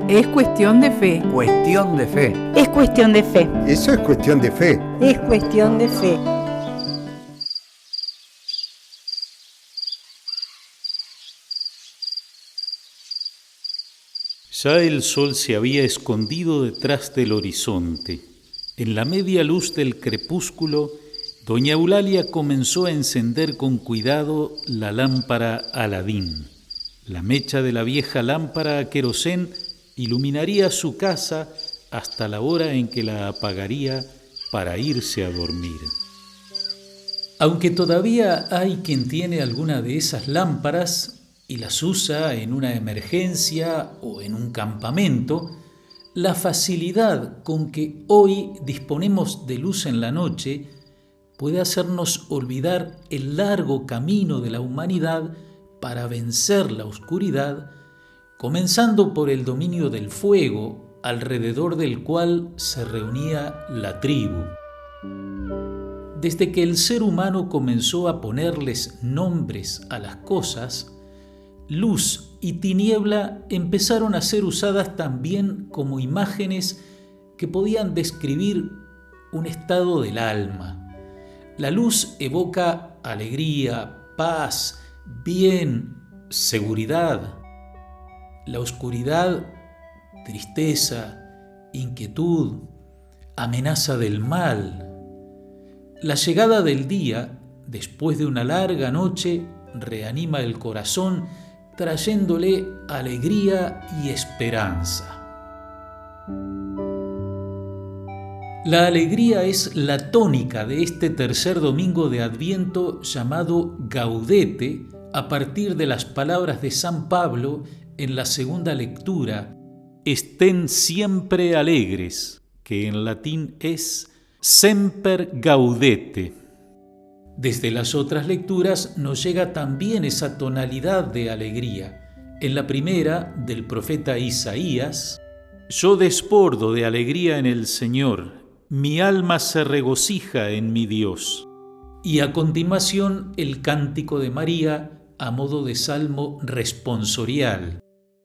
Es cuestión de fe. Cuestión de fe. Es cuestión de fe. Eso es cuestión de fe. Es cuestión de fe. Ya el sol se había escondido detrás del horizonte. En la media luz del crepúsculo, doña Eulalia comenzó a encender con cuidado la lámpara Aladín. La mecha de la vieja lámpara a querosén iluminaría su casa hasta la hora en que la apagaría para irse a dormir. Aunque todavía hay quien tiene alguna de esas lámparas y las usa en una emergencia o en un campamento, la facilidad con que hoy disponemos de luz en la noche puede hacernos olvidar el largo camino de la humanidad para vencer la oscuridad, comenzando por el dominio del fuego, alrededor del cual se reunía la tribu. Desde que el ser humano comenzó a ponerles nombres a las cosas, luz y tiniebla empezaron a ser usadas también como imágenes que podían describir un estado del alma. La luz evoca alegría, paz, bien, seguridad. La oscuridad, tristeza, inquietud, amenaza del mal. La llegada del día, después de una larga noche, reanima el corazón, trayéndole alegría y esperanza. La alegría es la tónica de este tercer domingo de Adviento llamado Gaudete, a partir de las palabras de San Pablo en la segunda lectura: estén siempre alegres, que en latín es semper gaudete. Desde las otras lecturas nos llega también esa tonalidad de alegría. En la primera, del profeta Isaías: yo desbordo de alegría en el Señor, mi alma se regocija en mi Dios. Y a continuación, el cántico de María a modo de salmo responsorial: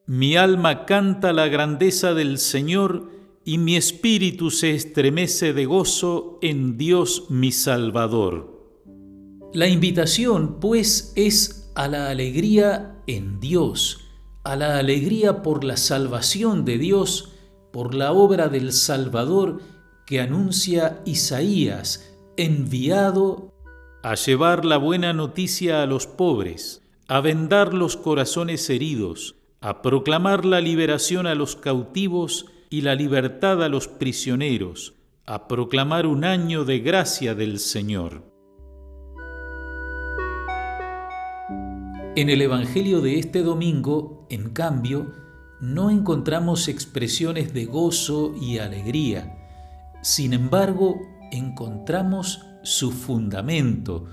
mi alma canta la grandeza del Señor y mi espíritu se estremece de gozo en Dios mi Salvador. La invitación, pues, es a la alegría en Dios, a la alegría por la salvación de Dios, por la obra del Salvador que anuncia Isaías, enviado a llevar la buena noticia a los pobres, a vendar los corazones heridos, a proclamar la liberación a los cautivos y la libertad a los prisioneros, a proclamar un año de gracia del Señor. En el Evangelio de este domingo, en cambio, no encontramos expresiones de gozo y alegría. Sin embargo, encontramos su fundamento,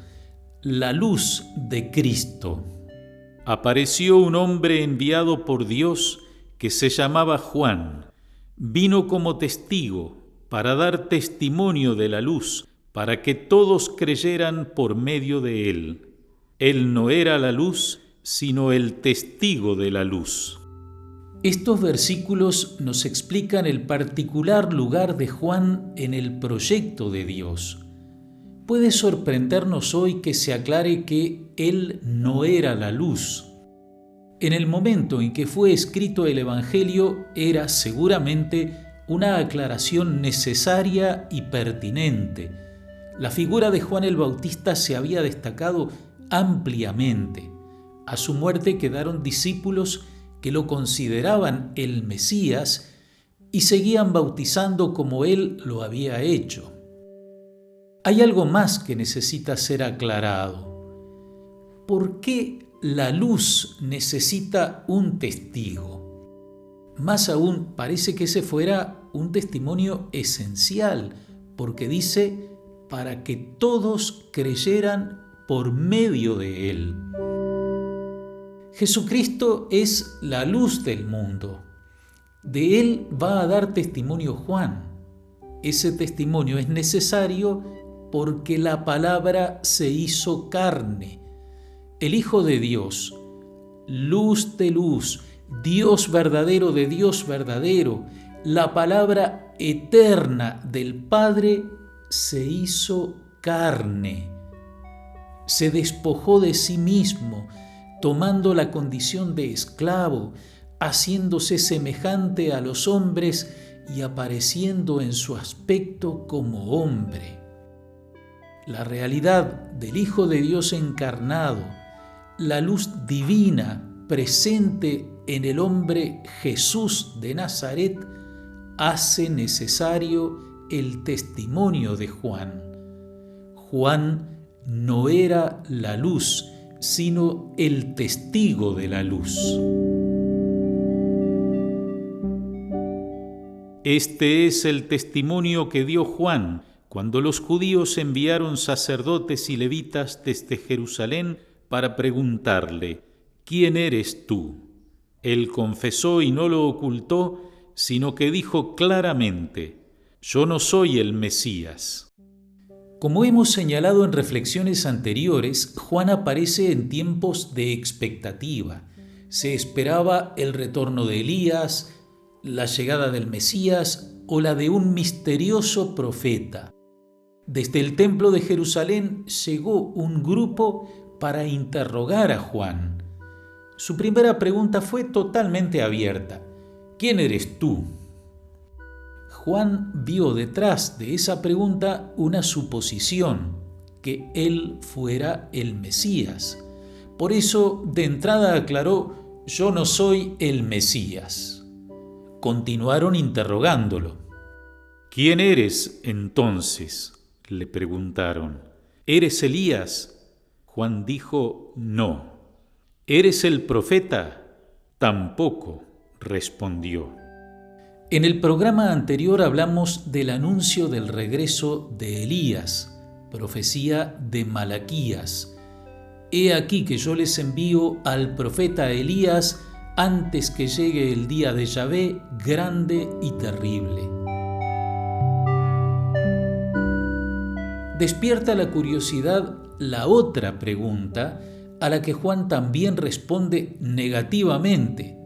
la luz de Cristo. Apareció un hombre enviado por Dios que se llamaba Juan. Vino como testigo para dar testimonio de la luz, para que todos creyeran por medio de él. Él no era la luz, sino el testigo de la luz. Estos versículos nos explican el particular lugar de Juan en el proyecto de Dios. Puede sorprendernos hoy que se aclare que él no era la luz. En el momento en que fue escrito el Evangelio era seguramente una aclaración necesaria y pertinente. La figura de Juan el Bautista se había destacado ampliamente. A su muerte quedaron discípulos que lo consideraban el Mesías y seguían bautizando como él lo había hecho. Hay algo más que necesita ser aclarado. ¿Por qué la luz necesita un testigo? Más aún, parece que ese fuera un testimonio esencial, porque dice: para que todos creyeran por medio de él. Jesucristo es la luz del mundo. De él va a dar testimonio Juan. Ese testimonio es necesario porque la palabra se hizo carne. El Hijo de Dios, luz de luz, Dios verdadero de Dios verdadero, la palabra eterna del Padre se hizo carne. Se despojó de sí mismo, tomando la condición de esclavo, haciéndose semejante a los hombres y apareciendo en su aspecto como hombre. La realidad del Hijo de Dios encarnado, la luz divina presente en el hombre Jesús de Nazaret, hace necesario el testimonio de Juan. Juan no era la luz, sino el testigo de la luz. Este es el testimonio que dio Juan cuando los judíos enviaron sacerdotes y levitas desde Jerusalén para preguntarle: ¿quién eres tú? Él confesó y no lo ocultó, sino que dijo claramente: yo no soy el Mesías. Como hemos señalado en reflexiones anteriores, Juan aparece en tiempos de expectativa. Se esperaba el retorno de Elías, la llegada del Mesías o la de un misterioso profeta. Desde el templo de Jerusalén llegó un grupo para interrogar a Juan. Su primera pregunta fue totalmente abierta: ¿quién eres tú? Juan vio detrás de esa pregunta una suposición, que él fuera el Mesías. Por eso, de entrada aclaró: yo no soy el Mesías. Continuaron interrogándolo. ¿Quién eres entonces?, le preguntaron. ¿Eres Elías? Juan dijo: no. ¿Eres el profeta? Tampoco, respondió. En el programa anterior hablamos del anuncio del regreso de Elías, profecía de Malaquías. He aquí que yo les envío al profeta Elías antes que llegue el día de Yahvé grande y terrible. Despierta la curiosidad la otra pregunta, a la que Juan también responde negativamente: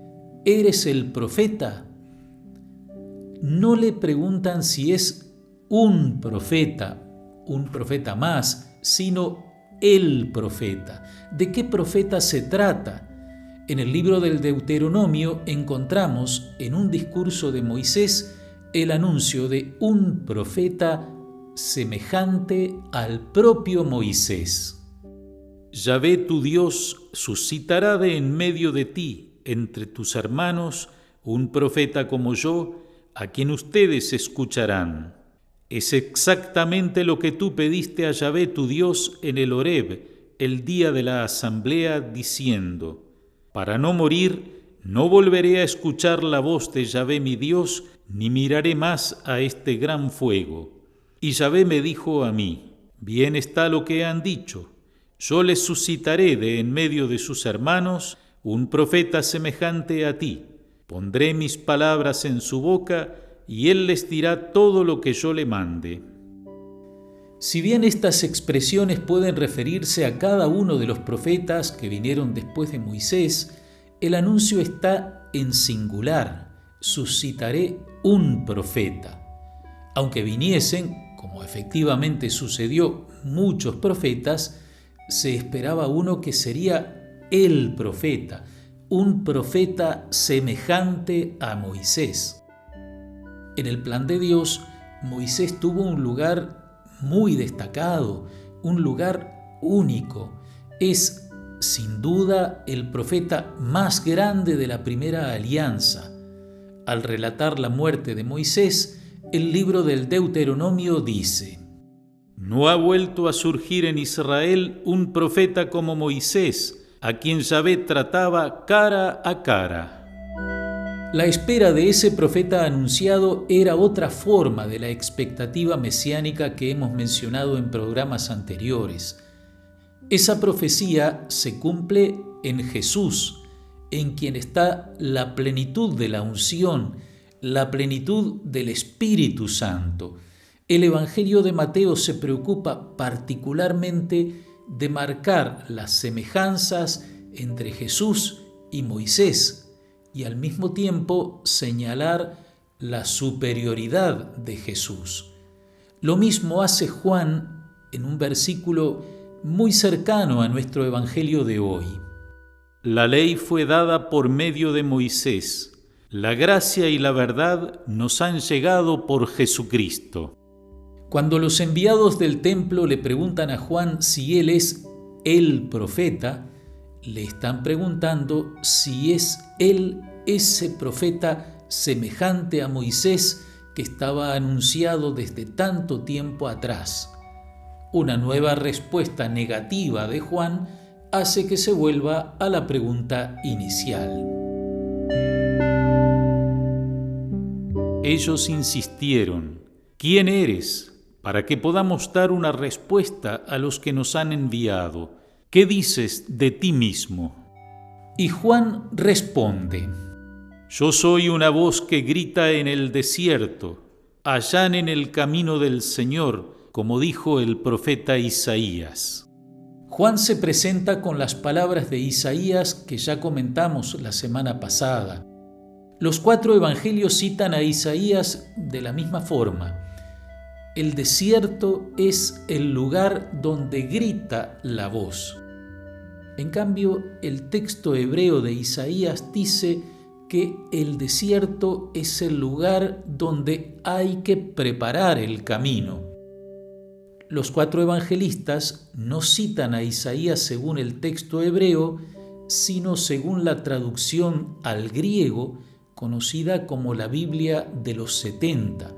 ¿eres el profeta? No le preguntan si es un profeta más, sino el profeta. ¿De qué profeta se trata? En el libro del Deuteronomio encontramos en un discurso de Moisés el anuncio de un profeta semejante al propio Moisés. Yahvé tu Dios suscitará de en medio de ti, entre tus hermanos, un profeta como yo, a quien ustedes escucharán. Es exactamente lo que tú pediste a Yahvé tu Dios en el Horeb, el día de la asamblea, diciendo: para no morir, no volveré a escuchar la voz de Yahvé mi Dios, ni miraré más a este gran fuego. Y Yahvé me dijo a mí: bien está lo que han dicho. Yo les suscitaré de en medio de sus hermanos un profeta semejante a ti. Pondré mis palabras en su boca, y él les dirá todo lo que yo le mande. Si bien estas expresiones pueden referirse a cada uno de los profetas que vinieron después de Moisés, el anuncio está en singular: suscitaré un profeta. Aunque viniesen, como efectivamente sucedió, muchos profetas, se esperaba uno que sería el profeta, un profeta semejante a Moisés. En el plan de Dios, Moisés tuvo un lugar muy destacado, un lugar único. Es, sin duda, el profeta más grande de la primera alianza. Al relatar la muerte de Moisés, el libro del Deuteronomio dice: no ha vuelto a surgir en Israel un profeta como Moisés, a quien Yahvé trataba cara a cara. La espera de ese profeta anunciado era otra forma de la expectativa mesiánica que hemos mencionado en programas anteriores. Esa profecía se cumple en Jesús, en quien está la plenitud de la unción, la plenitud del Espíritu Santo. El Evangelio de Mateo se preocupa particularmente de marcar las semejanzas entre Jesús y Moisés, y al mismo tiempo señalar la superioridad de Jesús. Lo mismo hace Juan en un versículo muy cercano a nuestro evangelio de hoy. La ley fue dada por medio de Moisés. La gracia y la verdad nos han llegado por Jesucristo. Cuando los enviados del templo le preguntan a Juan si él es el profeta, le están preguntando si es él ese profeta semejante a Moisés que estaba anunciado desde tanto tiempo atrás. Una nueva respuesta negativa de Juan hace que se vuelva a la pregunta inicial. Ellos insistieron: ¿quién eres? Para que podamos dar una respuesta a los que nos han enviado. ¿Qué dices de ti mismo? Y Juan responde: yo soy una voz que grita en el desierto, allanen el camino del Señor, como dijo el profeta Isaías. Juan se presenta con las palabras de Isaías que ya comentamos la semana pasada. Los 4 evangelios citan a Isaías de la misma forma. El desierto es el lugar donde grita la voz. En cambio, el texto hebreo de Isaías dice que el desierto es el lugar donde hay que preparar el camino. Los 4 evangelistas no citan a Isaías según el texto hebreo, sino según la traducción al griego, conocida como la Biblia de los 70.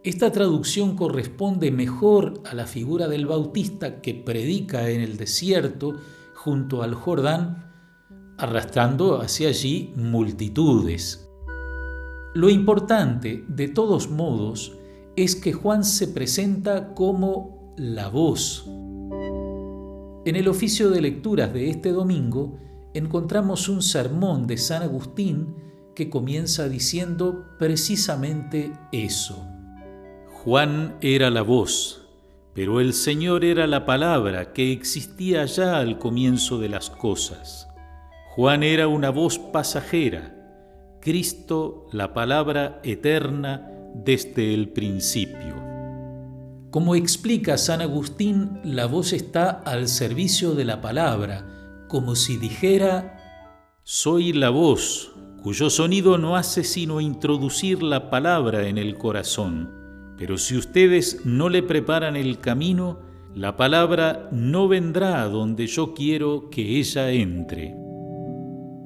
Esta traducción corresponde mejor a la figura del Bautista que predica en el desierto junto al Jordán, arrastrando hacia allí multitudes. Lo importante, de todos modos, es que Juan se presenta como la voz. En el oficio de lecturas de este domingo encontramos un sermón de San Agustín que comienza diciendo precisamente eso. Juan era la voz, pero el Señor era la palabra que existía ya al comienzo de las cosas. Juan era una voz pasajera, Cristo la palabra eterna desde el principio. Como explica San Agustín, la voz está al servicio de la palabra, como si dijera: soy la voz, cuyo sonido no hace sino introducir la palabra en el corazón. Pero si ustedes no le preparan el camino, la palabra no vendrá a donde yo quiero que ella entre.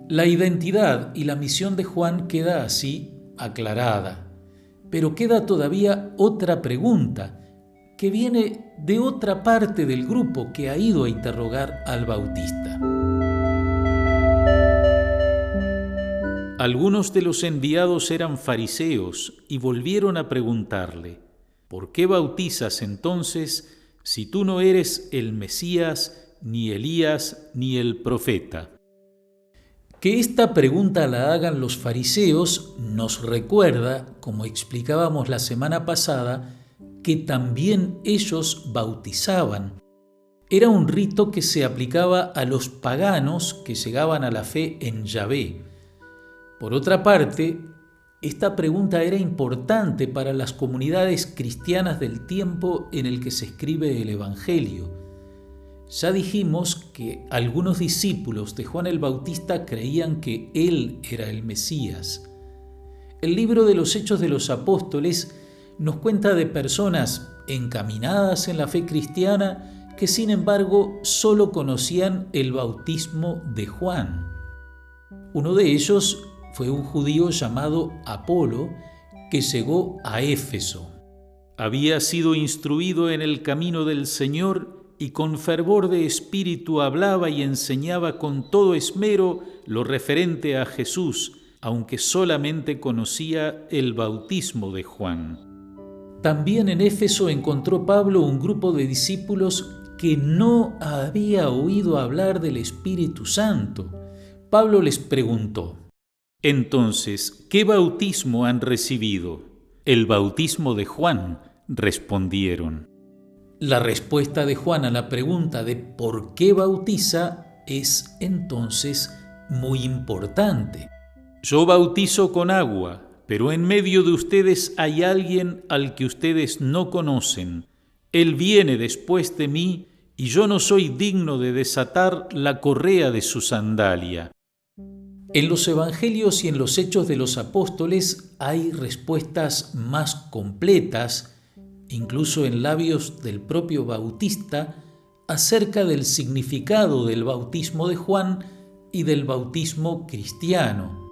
La identidad y la misión de Juan queda así aclarada, pero queda todavía otra pregunta que viene de otra parte del grupo que ha ido a interrogar al Bautista. Algunos de los enviados eran fariseos y volvieron a preguntarle: ¿por qué bautizas entonces si tú no eres el Mesías, ni Elías, ni el profeta? Que esta pregunta la hagan los fariseos nos recuerda, como explicábamos la semana pasada, que también ellos bautizaban. Era un rito que se aplicaba a los paganos que llegaban a la fe en Yahvé. Por otra parte, esta pregunta era importante para las comunidades cristianas del tiempo en el que se escribe el Evangelio. Ya dijimos que algunos discípulos de Juan el Bautista creían que él era el Mesías. El libro de los Hechos de los Apóstoles nos cuenta de personas encaminadas en la fe cristiana que sin embargo solo conocían el bautismo de Juan. Uno de ellos fue un judío llamado Apolo que llegó a Éfeso. Había sido instruido en el camino del Señor y con fervor de espíritu hablaba y enseñaba con todo esmero lo referente a Jesús, aunque solamente conocía el bautismo de Juan. También en Éfeso encontró Pablo un grupo de discípulos que no había oído hablar del Espíritu Santo. Pablo les preguntó: entonces, ¿qué bautismo han recibido? El bautismo de Juan, respondieron. La respuesta de Juan a la pregunta de por qué bautiza es entonces muy importante. Yo bautizo con agua, pero en medio de ustedes hay alguien al que ustedes no conocen. Él viene después de mí, y yo no soy digno de desatar la correa de su sandalia. En los Evangelios y en los Hechos de los Apóstoles hay respuestas más completas, incluso en labios del propio Bautista, acerca del significado del bautismo de Juan y del bautismo cristiano.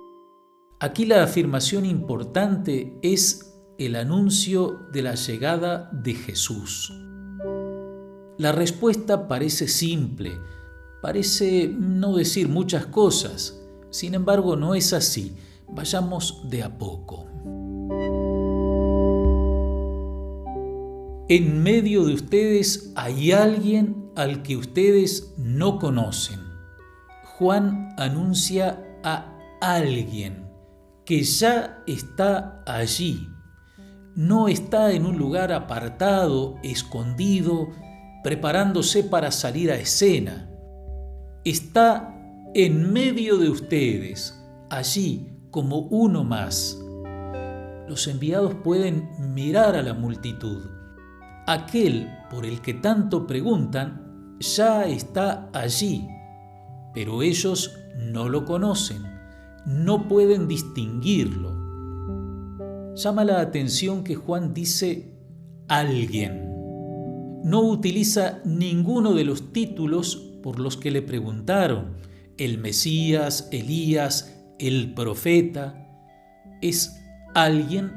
Aquí la afirmación importante es el anuncio de la llegada de Jesús. La respuesta parece simple, parece no decir muchas cosas. Sin embargo, no es así. Vayamos de a poco. En medio de ustedes hay alguien al que ustedes no conocen. Juan anuncia a alguien que ya está allí. No está en un lugar apartado, escondido, preparándose para salir a escena. Está en medio de ustedes, allí como uno más. Los enviados pueden mirar a la multitud. Aquel por el que tanto preguntan ya está allí, pero ellos no lo conocen, no pueden distinguirlo. Llama la atención que Juan dice alguien. No utiliza ninguno de los títulos por los que le preguntaron: el Mesías, Elías, el profeta. Es alguien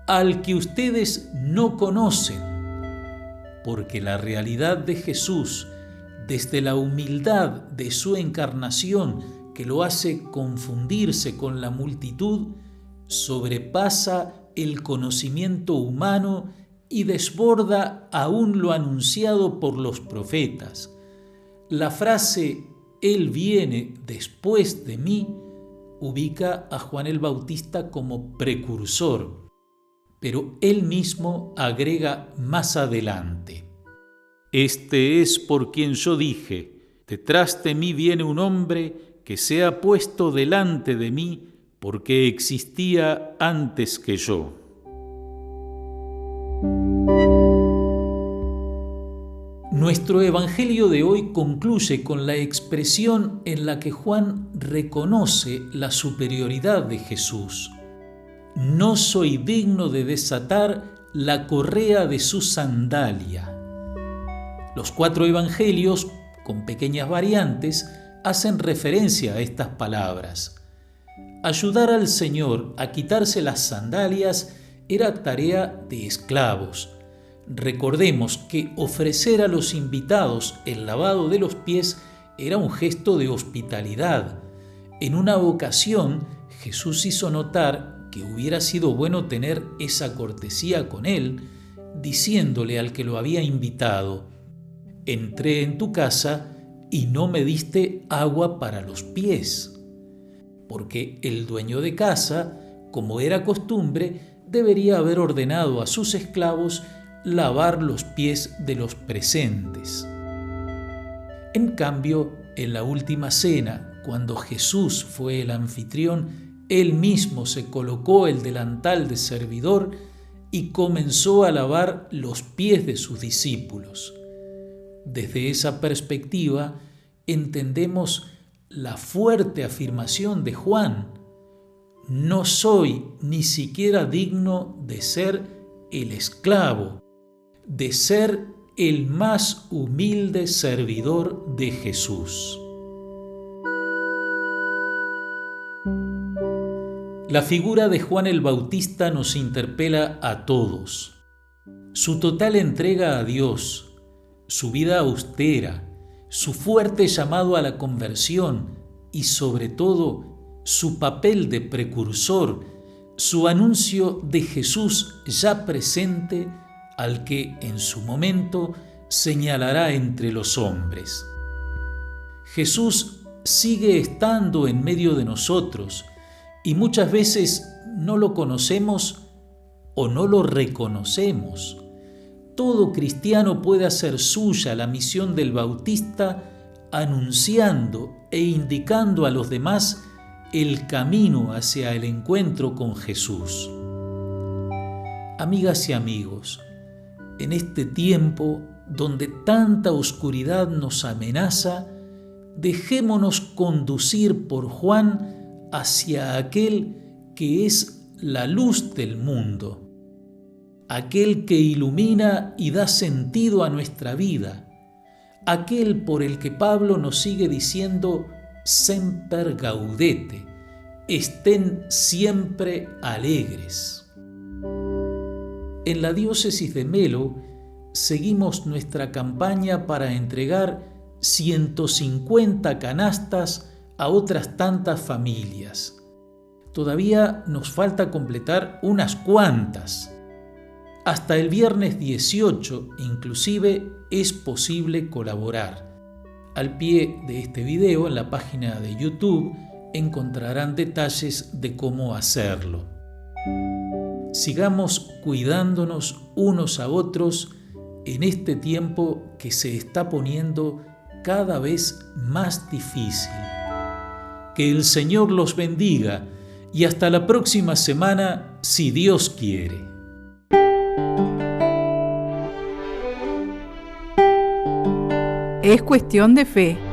al que ustedes no conocen, porque la realidad de Jesús, desde la humildad de su encarnación que lo hace confundirse con la multitud, sobrepasa el conocimiento humano y desborda aún lo anunciado por los profetas. La frase «Él viene después de mí» ubica a Juan el Bautista como precursor, pero él mismo agrega más adelante: «Este es por quien yo dije, detrás de mí viene un hombre que se ha puesto delante de mí porque existía antes que yo». Nuestro Evangelio de hoy concluye con la expresión en la que Juan reconoce la superioridad de Jesús. No soy digno de desatar la correa de su sandalia. Los 4 evangelios, con pequeñas variantes, hacen referencia a estas palabras. Ayudar al Señor a quitarse las sandalias era tarea de esclavos. Recordemos que ofrecer a los invitados el lavado de los pies era un gesto de hospitalidad. En una ocasión, Jesús hizo notar que hubiera sido bueno tener esa cortesía con él, diciéndole al que lo había invitado: «Entré en tu casa y no me diste agua para los pies», porque el dueño de casa, como era costumbre, debería haber ordenado a sus esclavos lavar los pies de los presentes. En cambio, en la última cena, cuando Jesús fue el anfitrión, él mismo se colocó el delantal de servidor y comenzó a lavar los pies de sus discípulos. Desde esa perspectiva, entendemos la fuerte afirmación de Juan: no soy ni siquiera digno de ser el esclavo, de ser el más humilde servidor de Jesús. La figura de Juan el Bautista nos interpela a todos. Su total entrega a Dios, su vida austera, su fuerte llamado a la conversión y, sobre todo, su papel de precursor, su anuncio de Jesús ya presente, al que en su momento señalará entre los hombres. Jesús sigue estando en medio de nosotros y muchas veces no lo conocemos o no lo reconocemos. Todo cristiano puede hacer suya la misión del Bautista, anunciando e indicando a los demás el camino hacia el encuentro con Jesús. Amigas y amigos, en este tiempo donde tanta oscuridad nos amenaza, dejémonos conducir por Juan hacia aquel que es la luz del mundo, aquel que ilumina y da sentido a nuestra vida, aquel por el que Pablo nos sigue diciendo semper gaudete, estén siempre alegres. En la diócesis de Melo seguimos nuestra campaña para entregar 150 canastas a otras tantas familias. Todavía nos falta completar unas cuantas. Hasta el viernes 18, inclusive, es posible colaborar. Al pie de este video, en la página de YouTube, encontrarán detalles de cómo hacerlo. Sigamos cuidándonos unos a otros en este tiempo que se está poniendo cada vez más difícil. Que el Señor los bendiga y hasta la próxima semana, si Dios quiere. Es cuestión de fe.